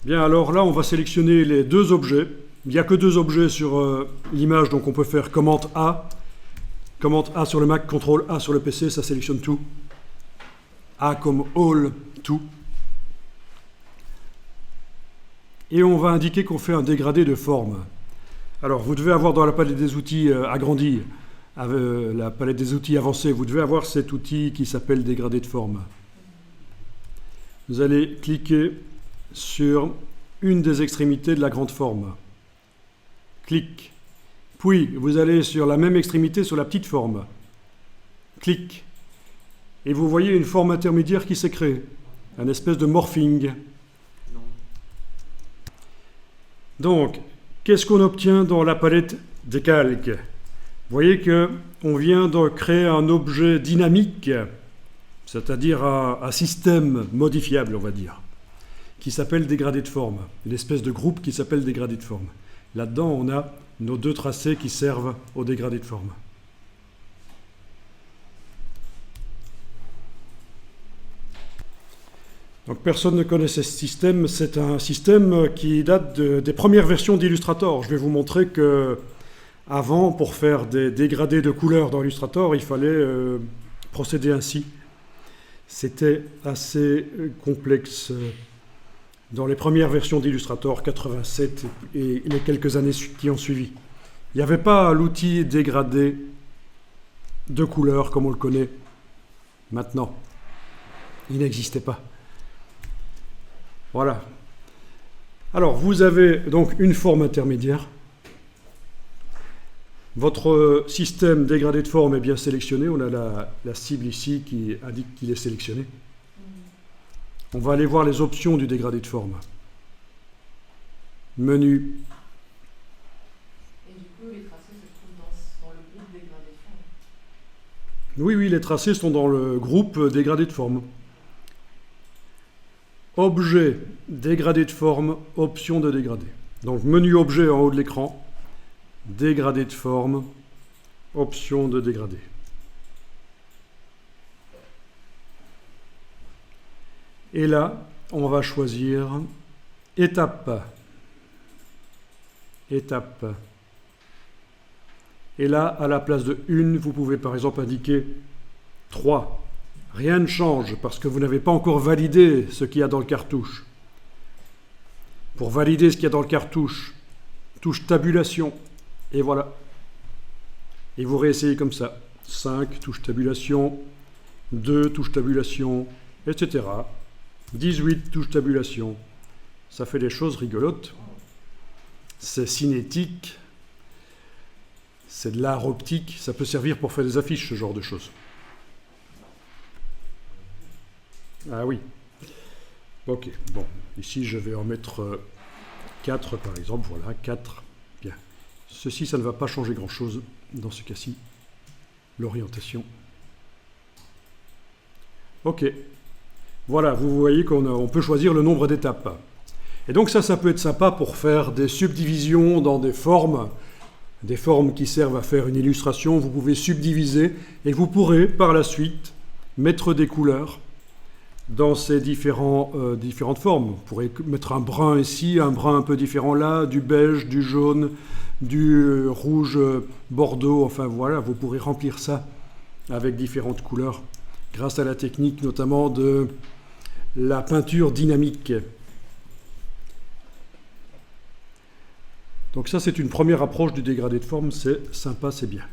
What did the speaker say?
Bien, alors là, on va sélectionner les deux objets. Il n'y a que deux objets sur l'image, donc on peut faire commande A sur le Mac, CTRL A sur le PC, ça sélectionne tout. A comme all, tout. Et on va indiquer qu'on fait un dégradé de forme. Alors, vous devez avoir dans la palette des outils agrandie, la palette des outils avancée, vous devez avoir cet outil qui s'appelle dégradé de forme. Vous allez cliquer sur une des extrémités de la grande forme. Clic. Puis, vous allez sur la même extrémité sur la petite forme. Clic. Et vous voyez une forme intermédiaire qui s'est créée. Un espèce de morphing. Donc, qu'est-ce qu'on obtient dans la palette des calques? Vous voyez qu'on vient de créer un objet dynamique, c'est-à-dire un système modifiable, on va dire, qui s'appelle dégradé de forme. Une espèce de groupe qui s'appelle dégradé de forme. Là-dedans, on a nos deux tracés qui servent au dégradé de forme. Donc personne ne connaissait ce système. C'est un système qui date des premières versions d'Illustrator. Je vais vous montrer que avant, pour faire des dégradés de couleurs dans Illustrator, il fallait procéder ainsi. C'était assez complexe dans les premières versions d'Illustrator, 87 et les quelques années qui ont suivi. Il n'y avait pas l'outil dégradé de couleurs comme on le connaît maintenant. Il n'existait pas. Voilà. Alors, vous avez donc une forme intermédiaire. Votre système dégradé de forme est bien sélectionné. On a la cible ici qui indique qu'il est sélectionné. On va aller voir les options du dégradé de forme. Menu. Et du coup, les tracés se trouvent dans le groupe dégradé de forme. Oui, les tracés sont dans le groupe dégradé de forme. Objet, dégradé de forme, option de dégradé. Donc, menu objet en haut de l'écran. Dégradé de forme, option de dégradé. Et là, on va choisir étape. Étape. Et là, à la place de 1, vous pouvez par exemple indiquer 3. Rien ne change parce que vous n'avez pas encore validé ce qu'il y a dans le cartouche. Pour valider ce qu'il y a dans le cartouche, touche tabulation. Et voilà. Et vous réessayez comme ça. 5, touche tabulation. 2, touche tabulation, etc. 18, touche tabulation. Ça fait des choses rigolotes. C'est cinétique. C'est de l'art optique. Ça peut servir pour faire des affiches, ce genre de choses. Ah oui. Ok, bon. Ici, je vais en mettre 4, par exemple. Voilà, 4. Bien. Ceci, ça ne va pas changer grand-chose dans ce cas-ci. L'orientation. Ok. Voilà, vous voyez qu'on peut choisir le nombre d'étapes. Et donc ça peut être sympa pour faire des subdivisions dans des formes qui servent à faire une illustration. Vous pouvez subdiviser et vous pourrez par la suite mettre des couleurs dans ces différentes formes. Vous pourrez mettre un brun ici, un brun un peu différent là, du beige, du jaune, du rouge bordeaux, enfin voilà, vous pourrez remplir ça avec différentes couleurs grâce à la technique notamment de la peinture dynamique. Donc ça, c'est une première approche du dégradé de forme, c'est sympa, c'est bien.